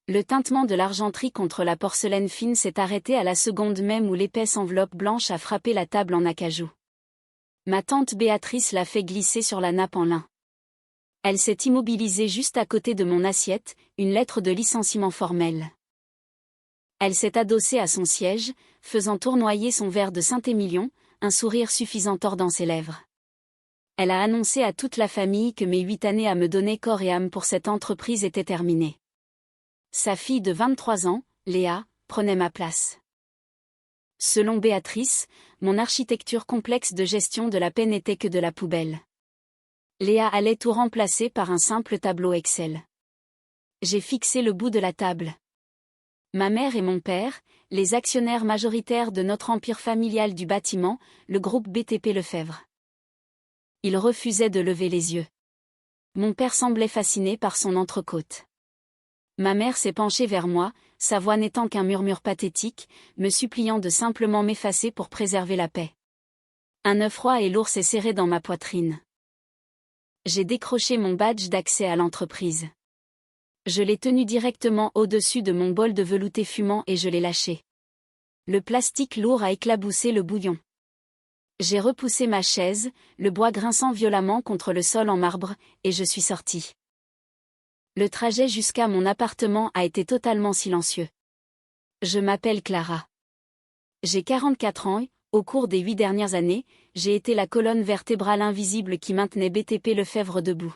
Le tintement de l'argenterie contre la porcelaine fine s'est arrêté à la seconde même où l'épaisse enveloppe blanche a frappé la table en acajou. Ma tante Béatrice l'a fait glisser sur la nappe en lin. Elle s'est immobilisée juste à côté de mon assiette, une lettre de licenciement formelle. Elle s'est adossée à son siège, faisant tournoyer son verre de Saint-Émilion, un sourire suffisant tordant ses lèvres. Elle a annoncé à toute la famille que mes 8 années à me donner corps et âme pour cette entreprise étaient terminées. Sa fille de 23 ans, Léa, prenait ma place. Selon Béatrice, mon architecture complexe de gestion de la peine n'était que de la poubelle. Léa allait tout remplacer par un simple tableau Excel. J'ai fixé le bout de la table. Ma mère et mon père, les actionnaires majoritaires de notre empire familial du bâtiment, le groupe BTP Lefebvre. Ils refusaient de lever les yeux. Mon père semblait fasciné par son entrecôte. Ma mère s'est penchée vers moi, sa voix n'étant qu'un murmure pathétique, me suppliant de simplement m'effacer pour préserver la paix. Un œuf froid et lourd s'est serré dans ma poitrine. J'ai décroché mon badge d'accès à l'entreprise. Je l'ai tenu directement au-dessus de mon bol de velouté fumant et je l'ai lâché. Le plastique lourd a éclaboussé le bouillon. J'ai repoussé ma chaise, le bois grinçant violemment contre le sol en marbre, et je suis sortie. Le trajet jusqu'à mon appartement a été totalement silencieux. Je m'appelle Clara. J'ai 44 ans et, au cours des 8 dernières années, j'ai été la colonne vertébrale invisible qui maintenait BTP Lefebvre debout.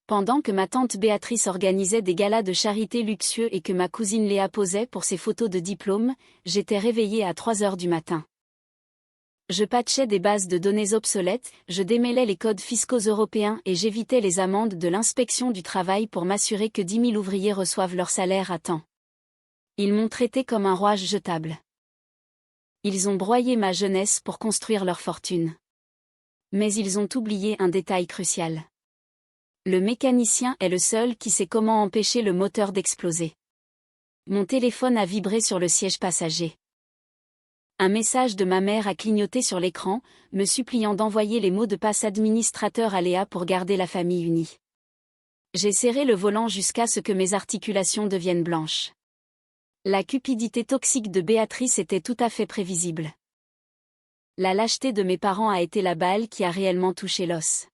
Pendant que ma tante Béatrice organisait des galas de charité luxueux et que ma cousine Léa posait pour ses photos de diplôme, j'étais réveillée à 3 heures du matin. Je patchais des bases de données obsolètes, je démêlais les codes fiscaux européens et j'évitais les amendes de l'inspection du travail pour m'assurer que 10 000 ouvriers reçoivent leur salaire à temps. Ils m'ont traité comme un rouage jetable. Ils ont broyé ma jeunesse pour construire leur fortune. Mais ils ont oublié un détail crucial. Le mécanicien est le seul qui sait comment empêcher le moteur d'exploser. Mon téléphone a vibré sur le siège passager. Un message de ma mère a clignoté sur l'écran, me suppliant d'envoyer les mots de passe administrateur à Léa pour garder la famille unie. J'ai serré le volant jusqu'à ce que mes articulations deviennent blanches. La cupidité toxique de Béatrice était tout à fait prévisible. La lâcheté de mes parents a été la balle qui a réellement touché l'os.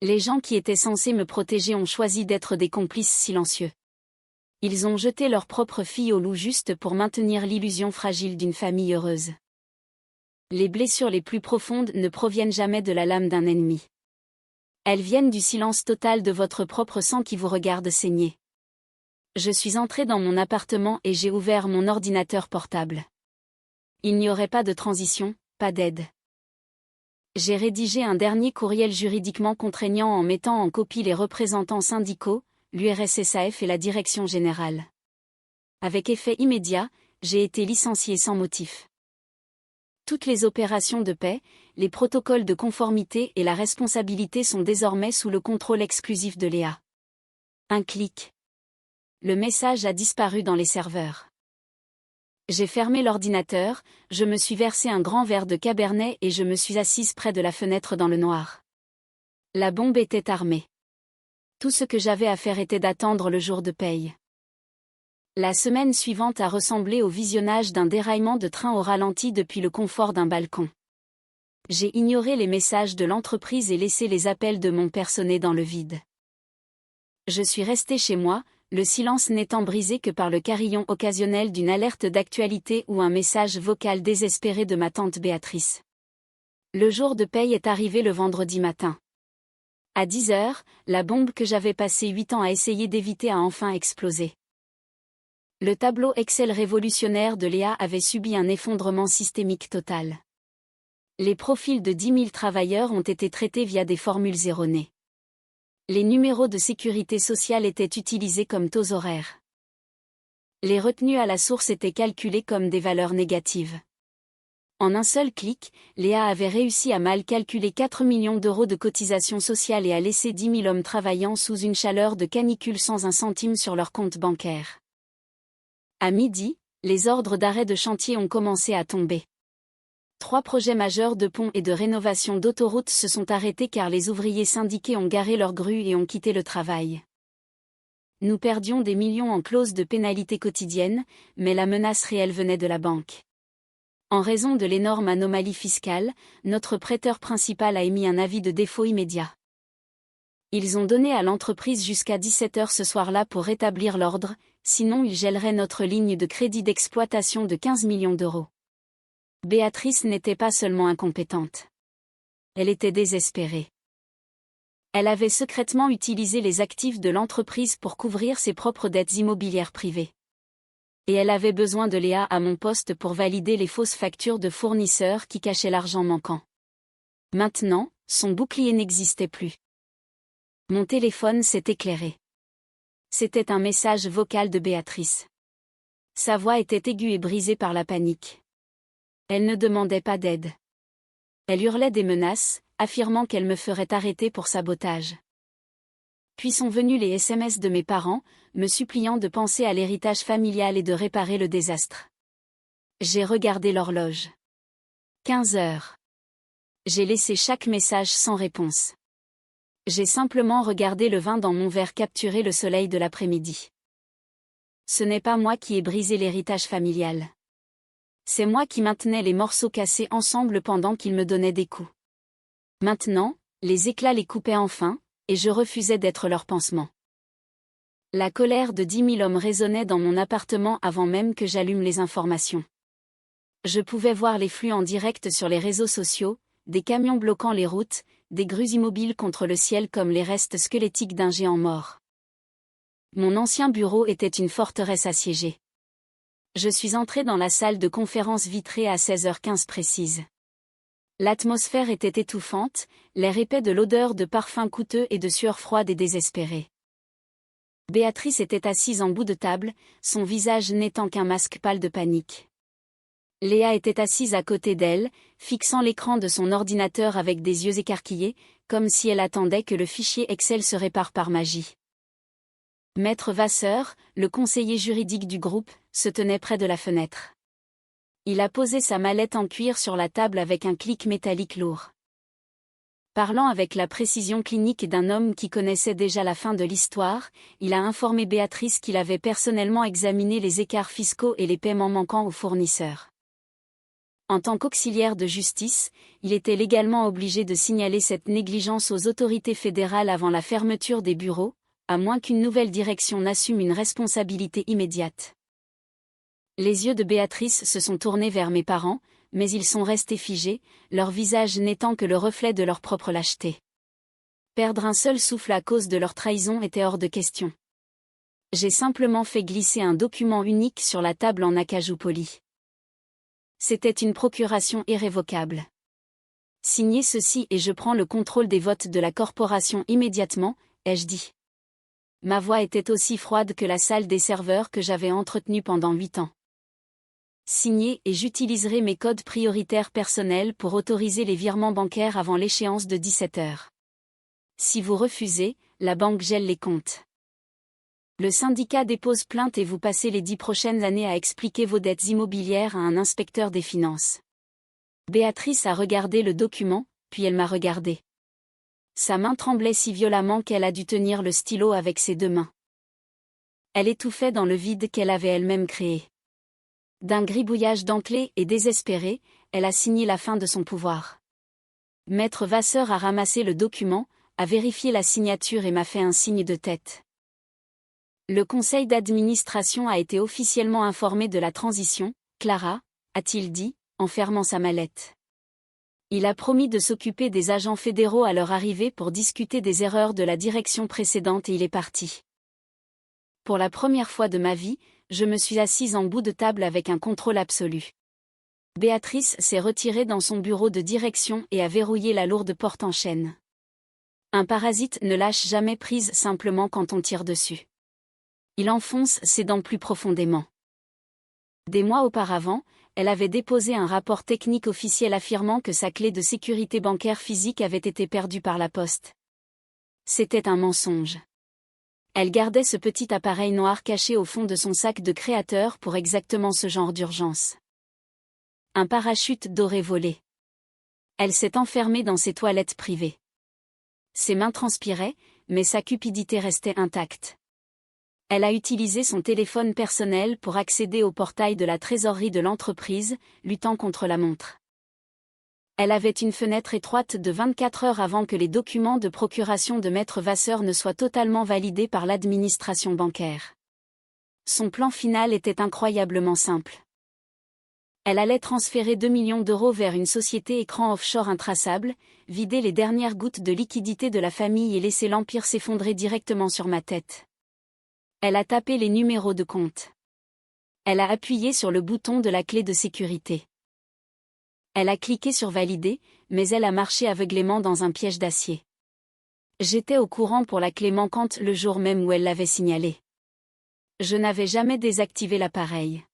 Les gens qui étaient censés me protéger ont choisi d'être des complices silencieux. Ils ont jeté leur propre fille au loup juste pour maintenir l'illusion fragile d'une famille heureuse. Les blessures les plus profondes ne proviennent jamais de la lame d'un ennemi. Elles viennent du silence total de votre propre sang qui vous regarde saigner. Je suis entrée dans mon appartement et j'ai ouvert mon ordinateur portable. Il n'y aurait pas de transition, pas d'aide. J'ai rédigé un dernier courriel juridiquement contraignant en mettant en copie les représentants syndicaux, l'URSSAF et la direction générale. Avec effet immédiat, j'ai été licenciée sans motif. Toutes les opérations de paix, les protocoles de conformité et la responsabilité sont désormais sous le contrôle exclusif de Léa. Un clic. Le message a disparu dans les serveurs. J'ai fermé l'ordinateur, je me suis versé un grand verre de cabernet et je me suis assise près de la fenêtre dans le noir. La bombe était armée. Tout ce que j'avais à faire était d'attendre le jour de paye. La semaine suivante a ressemblé au visionnage d'un déraillement de train au ralenti depuis le confort d'un balcon. J'ai ignoré les messages de l'entreprise et laissé les appels de mon père sonner dans le vide. Je suis restée chez moi, le silence n'étant brisé que par le carillon occasionnel d'une alerte d'actualité ou un message vocal désespéré de ma tante Béatrice. Le jour de paye est arrivé le vendredi matin. À 10 heures, la bombe que j'avais passé 8 ans à essayer d'éviter a enfin explosé. Le tableau Excel révolutionnaire de Léa avait subi un effondrement systémique total. Les profils de 10 000 travailleurs ont été traités via des formules erronées. Les numéros de sécurité sociale étaient utilisés comme taux horaires. Les retenues à la source étaient calculées comme des valeurs négatives. En un seul clic, Léa avait réussi à mal calculer 4 millions d'euros de cotisations sociales et à laisser 10 000 hommes travaillant sous une chaleur de canicule sans un centime sur leur compte bancaire. À midi, les ordres d'arrêt de chantier ont commencé à tomber. 3 projets majeurs de ponts et de rénovation d'autoroutes se sont arrêtés car les ouvriers syndiqués ont garé leurs grues et ont quitté le travail. Nous perdions des millions en clauses de pénalité quotidiennes, mais la menace réelle venait de la banque. En raison de l'énorme anomalie fiscale, notre prêteur principal a émis un avis de défaut immédiat. Ils ont donné à l'entreprise jusqu'à 17 heures ce soir-là pour rétablir l'ordre, sinon ils gèleraient notre ligne de crédit d'exploitation de 15 millions d'euros. Béatrice n'était pas seulement incompétente. Elle était désespérée. Elle avait secrètement utilisé les actifs de l'entreprise pour couvrir ses propres dettes immobilières privées. Et elle avait besoin de Léa à mon poste pour valider les fausses factures de fournisseurs qui cachaient l'argent manquant. Maintenant, son bouclier n'existait plus. Mon téléphone s'est éclairé. C'était un message vocal de Béatrice. Sa voix était aiguë et brisée par la panique. Elle ne demandait pas d'aide. Elle hurlait des menaces, affirmant qu'elle me ferait arrêter pour sabotage. Puis sont venus les SMS de mes parents, me suppliant de penser à l'héritage familial et de réparer le désastre. J'ai regardé l'horloge. 15 heures. J'ai laissé chaque message sans réponse. J'ai simplement regardé le vin dans mon verre capturer le soleil de l'après-midi. Ce n'est pas moi qui ai brisé l'héritage familial. C'est moi qui maintenais les morceaux cassés ensemble pendant qu'ils me donnaient des coups. Maintenant, les éclats les coupaient enfin, et je refusais d'être leur pansement. La colère de 10 000 hommes résonnait dans mon appartement avant même que j'allume les informations. Je pouvais voir les flux en direct sur les réseaux sociaux, des camions bloquant les routes, des grues immobiles contre le ciel comme les restes squelettiques d'un géant mort. Mon ancien bureau était une forteresse assiégée. Je suis entré dans la salle de conférence vitrée à 16h15 précise. L'atmosphère était étouffante, l'air épais de l'odeur de parfums coûteux et de sueur froide et désespérée. Béatrice était assise en bout de table, son visage n'étant qu'un masque pâle de panique. Léa était assise à côté d'elle, fixant l'écran de son ordinateur avec des yeux écarquillés, comme si elle attendait que le fichier Excel se répare par magie. Maître Vasseur, le conseiller juridique du groupe, se tenait près de la fenêtre. Il a posé sa mallette en cuir sur la table avec un clic métallique lourd. Parlant avec la précision clinique d'un homme qui connaissait déjà la fin de l'histoire, il a informé Béatrice qu'il avait personnellement examiné les écarts fiscaux et les paiements manquants aux fournisseurs. En tant qu'auxiliaire de justice, il était légalement obligé de signaler cette négligence aux autorités fédérales avant la fermeture des bureaux, à moins qu'une nouvelle direction n'assume une responsabilité immédiate. Les yeux de Béatrice se sont tournés vers mes parents, mais ils sont restés figés, leur visage n'étant que le reflet de leur propre lâcheté. Perdre un seul souffle à cause de leur trahison était hors de question. J'ai simplement fait glisser un document unique sur la table en acajou poli. C'était une procuration irrévocable. Signez ceci et je prends le contrôle des votes de la corporation immédiatement, ai-je dit. Ma voix était aussi froide que la salle des serveurs que j'avais entretenue pendant 8 ans. Signez et j'utiliserai mes codes prioritaires personnels pour autoriser les virements bancaires avant l'échéance de 17 heures. Si vous refusez, la banque gèle les comptes. Le syndicat dépose plainte et vous passez les 10 prochaines années à expliquer vos dettes immobilières à un inspecteur des finances. Béatrice a regardé le document, puis elle m'a regardé. Sa main tremblait si violemment qu'elle a dû tenir le stylo avec ses 2 mains. Elle étouffait dans le vide qu'elle avait elle-même créé. D'un gribouillage dentelé et désespéré, elle a signé la fin de son pouvoir. Maître Vasseur a ramassé le document, a vérifié la signature et m'a fait un signe de tête. Le conseil d'administration a été officiellement informé de la transition, Clara, a-t-il dit, en fermant sa mallette. Il a promis de s'occuper des agents fédéraux à leur arrivée pour discuter des erreurs de la direction précédente et il est parti. Pour la première fois de ma vie, je me suis assise en bout de table avec un contrôle absolu. Béatrice s'est retirée dans son bureau de direction et a verrouillé la lourde porte en chêne. Un parasite ne lâche jamais prise simplement quand on tire dessus. Il enfonce ses dents plus profondément. Des mois auparavant, elle avait déposé un rapport technique officiel affirmant que sa clé de sécurité bancaire physique avait été perdue par la poste. C'était un mensonge. Elle gardait ce petit appareil noir caché au fond de son sac de créateur pour exactement ce genre d'urgence. Un parachute doré volé. Elle s'est enfermée dans ses toilettes privées. Ses mains transpiraient, mais sa cupidité restait intacte. Elle a utilisé son téléphone personnel pour accéder au portail de la trésorerie de l'entreprise, luttant contre la montre. Elle avait une fenêtre étroite de 24 heures avant que les documents de procuration de Maître Vasseur ne soient totalement validés par l'administration bancaire. Son plan final était incroyablement simple. Elle allait transférer 2 millions d'euros vers une société écran offshore intraçable, vider les dernières gouttes de liquidité de la famille et laisser l'empire s'effondrer directement sur ma tête. Elle a tapé les numéros de compte. Elle a appuyé sur le bouton de la clé de sécurité. Elle a cliqué sur valider, mais elle a marché aveuglément dans un piège d'acier. J'étais au courant pour la clé manquante le jour même où elle l'avait signalée. Je n'avais jamais désactivé l'appareil.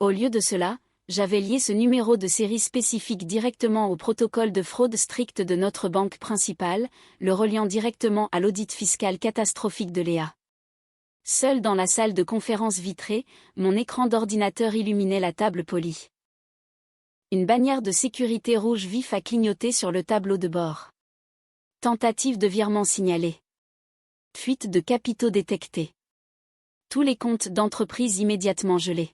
Au lieu de cela, j'avais lié ce numéro de série spécifique directement au protocole de fraude strict de notre banque principale, le reliant directement à l'audit fiscal catastrophique de Léa. Seul dans la salle de conférence vitrée, mon écran d'ordinateur illuminait la table polie. Une bannière de sécurité rouge vif a clignoté sur le tableau de bord. Tentative de virement signalée. Fuite de capitaux détectée. Tous les comptes d'entreprise immédiatement gelés.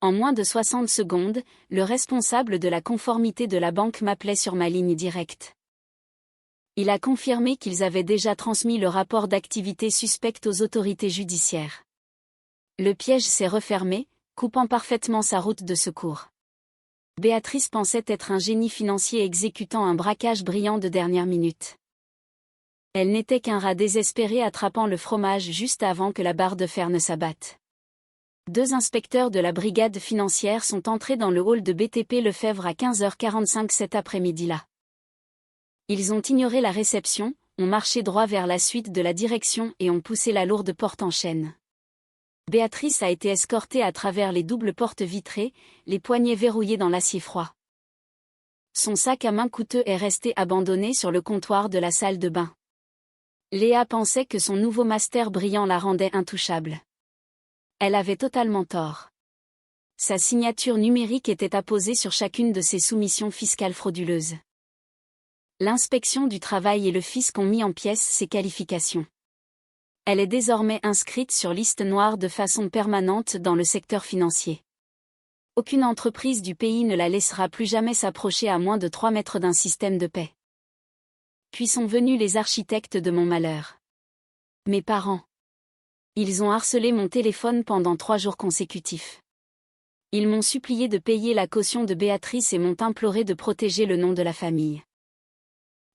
En moins de 60 secondes, le responsable de la conformité de la banque m'appelait sur ma ligne directe. Il a confirmé qu'ils avaient déjà transmis le rapport d'activité suspecte aux autorités judiciaires. Le piège s'est refermé, coupant parfaitement sa route de secours. Béatrice pensait être un génie financier exécutant un braquage brillant de dernière minute. Elle n'était qu'un rat désespéré attrapant le fromage juste avant que la barre de fer ne s'abatte. 2 inspecteurs de la brigade financière sont entrés dans le hall de BTP Lefebvre à 15h45 cet après-midi-là. Ils ont ignoré la réception, ont marché droit vers la suite de la direction et ont poussé la lourde porte en chaîne. Béatrice a été escortée à travers les doubles portes vitrées, les poignets verrouillés dans l'acier froid. Son sac à main coûteux est resté abandonné sur le comptoir de la salle de bain. Léa pensait que son nouveau master brillant la rendait intouchable. Elle avait totalement tort. Sa signature numérique était apposée sur chacune de ses soumissions fiscales frauduleuses. L'inspection du travail et le fisc ont mis en pièces ses qualifications. Elle est désormais inscrite sur liste noire de façon permanente dans le secteur financier. Aucune entreprise du pays ne la laissera plus jamais s'approcher à moins de 3 mètres d'un système de paix. Puis sont venus les architectes de mon malheur. Mes parents. Ils ont harcelé mon téléphone pendant 3 jours consécutifs. Ils m'ont supplié de payer la caution de Béatrice et m'ont imploré de protéger le nom de la famille.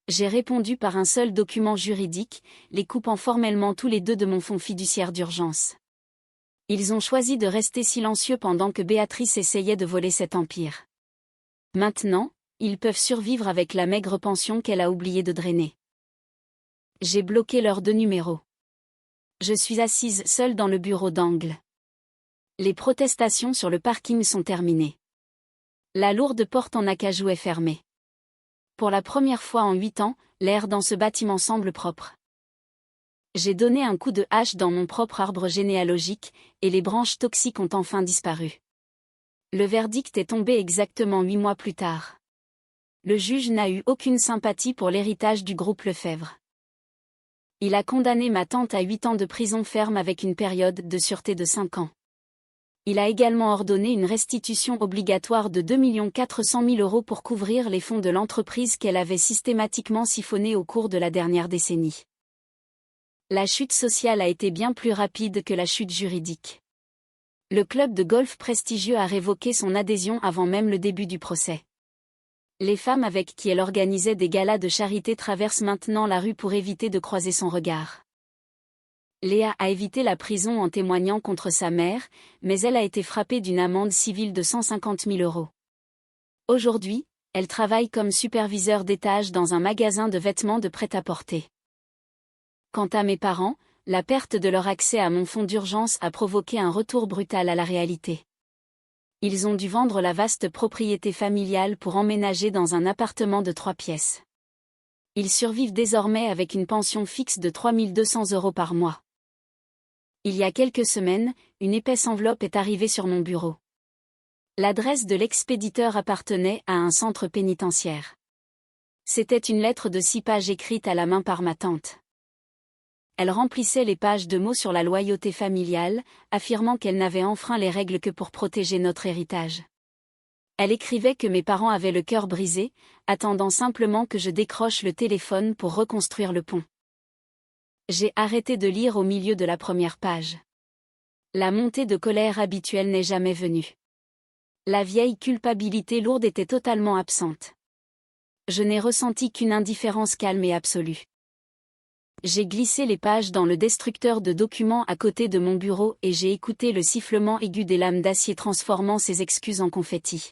J'ai répondu par un seul document juridique, les coupant formellement tous les 2 de mon fonds fiduciaire d'urgence. Ils ont choisi de rester silencieux pendant que Béatrice essayait de voler cet empire. Maintenant, ils peuvent survivre avec la maigre pension qu'elle a oublié de drainer. J'ai bloqué leurs 2 numéros. Je suis assise seule dans le bureau d'angle. Les protestations sur le parking sont terminées. La lourde porte en acajou est fermée. Pour la première fois en 8 ans, l'air dans ce bâtiment semble propre. J'ai donné un coup de hache dans mon propre arbre généalogique, et les branches toxiques ont enfin disparu. Le verdict est tombé exactement 8 mois plus tard. Le juge n'a eu aucune sympathie pour l'héritage du groupe Lefebvre. Il a condamné ma tante à 8 ans de prison ferme avec une période de sûreté de 5 ans. Il a également ordonné une restitution obligatoire de 2 400 000 € pour couvrir les fonds de l'entreprise qu'elle avait systématiquement siphonnés au cours de la dernière décennie. La chute sociale a été bien plus rapide que la chute juridique. Le club de golf prestigieux a révoqué son adhésion avant même le début du procès. Les femmes avec qui elle organisait des galas de charité traversent maintenant la rue pour éviter de croiser son regard. Léa a évité la prison en témoignant contre sa mère, mais elle a été frappée d'une amende civile de 150 000 €. Aujourd'hui, elle travaille comme superviseur d'étage dans un magasin de vêtements de prêt-à-porter. Quant à mes parents, la perte de leur accès à mon fonds d'urgence a provoqué un retour brutal à la réalité. Ils ont dû vendre la vaste propriété familiale pour emménager dans un appartement de 3 pièces. Ils survivent désormais avec une pension fixe de 3 200 € par mois. Il y a quelques semaines, une épaisse enveloppe est arrivée sur mon bureau. L'adresse de l'expéditeur appartenait à un centre pénitentiaire. C'était une lettre de 6 pages écrite à la main par ma tante. Elle remplissait les pages de mots sur la loyauté familiale, affirmant qu'elle n'avait enfreint les règles que pour protéger notre héritage. Elle écrivait que mes parents avaient le cœur brisé, attendant simplement que je décroche le téléphone pour reconstruire le pont. J'ai arrêté de lire au milieu de la première page. La montée de colère habituelle n'est jamais venue. La vieille culpabilité lourde était totalement absente. Je n'ai ressenti qu'une indifférence calme et absolue. J'ai glissé les pages dans le destructeur de documents à côté de mon bureau et j'ai écouté le sifflement aigu des lames d'acier transformant ses excuses en confetti.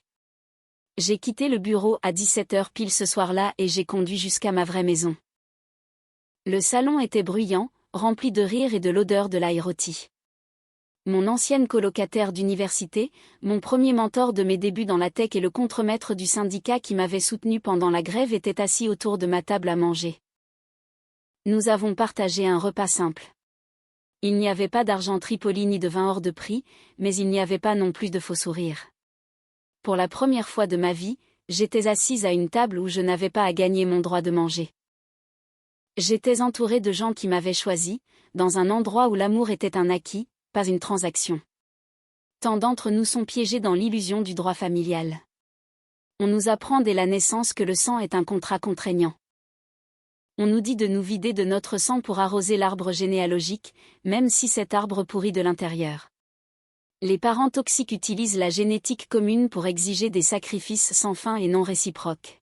J'ai quitté le bureau à 17h pile ce soir-là et j'ai conduit jusqu'à ma vraie maison. Le salon était bruyant, rempli de rires et de l'odeur de l'ail rôti. Mon ancienne colocataire d'université, mon premier mentor de mes débuts dans la tech et le contremaître du syndicat qui m'avait soutenu pendant la grève étaient assis autour de ma table à manger. Nous avons partagé un repas simple. Il n'y avait pas d'argenterie polie ni de vin hors de prix, mais il n'y avait pas non plus de faux sourires. Pour la première fois de ma vie, j'étais assise à une table où je n'avais pas à gagner mon droit de manger. J'étais entourée de gens qui m'avaient choisi, dans un endroit où l'amour était un acquis, pas une transaction. Tant d'entre nous sont piégés dans l'illusion du droit familial. On nous apprend dès la naissance que le sang est un contrat contraignant. On nous dit de nous vider de notre sang pour arroser l'arbre généalogique, même si cet arbre pourrit de l'intérieur. Les parents toxiques utilisent la génétique commune pour exiger des sacrifices sans fin et non réciproques.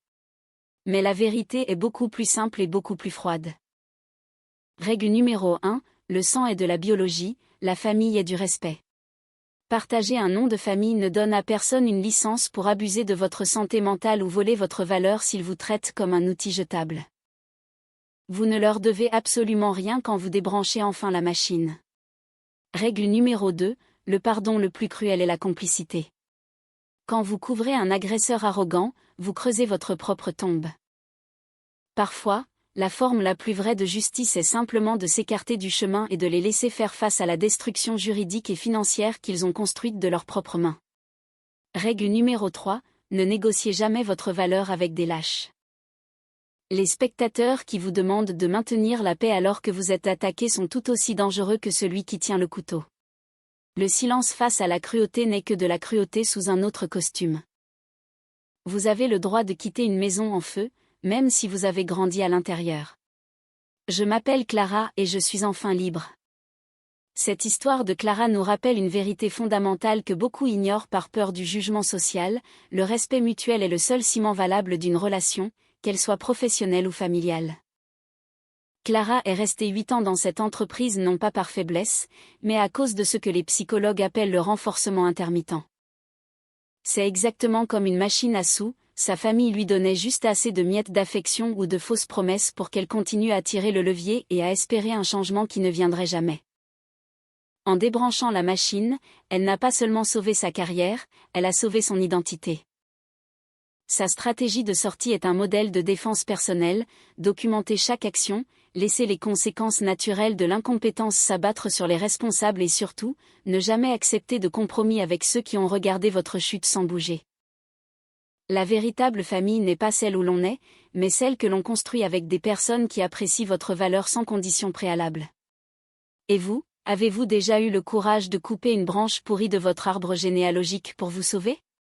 Mais la vérité est beaucoup plus simple et beaucoup plus froide. Règle numéro 1, le sang est de la biologie, la famille est du respect. Partager un nom de famille ne donne à personne une licence pour abuser de votre santé mentale ou voler votre valeur s'ils vous traitent comme un outil jetable. Vous ne leur devez absolument rien quand vous débranchez enfin la machine. Règle numéro 2, le pardon le plus cruel est la complicité. Quand vous couvrez un agresseur arrogant, vous creusez votre propre tombe. Parfois, la forme la plus vraie de justice est simplement de s'écarter du chemin et de les laisser faire face à la destruction juridique et financière qu'ils ont construite de leurs propres mains. Règle numéro 3, ne négociez jamais votre valeur avec des lâches. Les spectateurs qui vous demandent de maintenir la paix alors que vous êtes attaqué sont tout aussi dangereux que celui qui tient le couteau. Le silence face à la cruauté n'est que de la cruauté sous un autre costume. Vous avez le droit de quitter une maison en feu, même si vous avez grandi à l'intérieur. Je m'appelle Clara et je suis enfin libre. Cette histoire de Clara nous rappelle une vérité fondamentale que beaucoup ignorent par peur du jugement social, le respect mutuel est le seul ciment valable d'une relation, qu'elle soit professionnelle ou familiale. Clara est restée 8 ans dans cette entreprise non pas par faiblesse, mais à cause de ce que les psychologues appellent le renforcement intermittent. C'est exactement comme une machine à sous, sa famille lui donnait juste assez de miettes d'affection ou de fausses promesses pour qu'elle continue à tirer le levier et à espérer un changement qui ne viendrait jamais. En débranchant la machine, elle n'a pas seulement sauvé sa carrière, elle a sauvé son identité. Sa stratégie de sortie est un modèle de défense personnelle, documenter chaque action, laisser les conséquences naturelles de l'incompétence s'abattre sur les responsables et surtout, ne jamais accepter de compromis avec ceux qui ont regardé votre chute sans bouger. La véritable famille n'est pas celle où l'on est, mais celle que l'on construit avec des personnes qui apprécient votre valeur sans condition préalable. Et vous, avez-vous déjà eu le courage de couper une branche pourrie de votre arbre généalogique pour vous sauver ?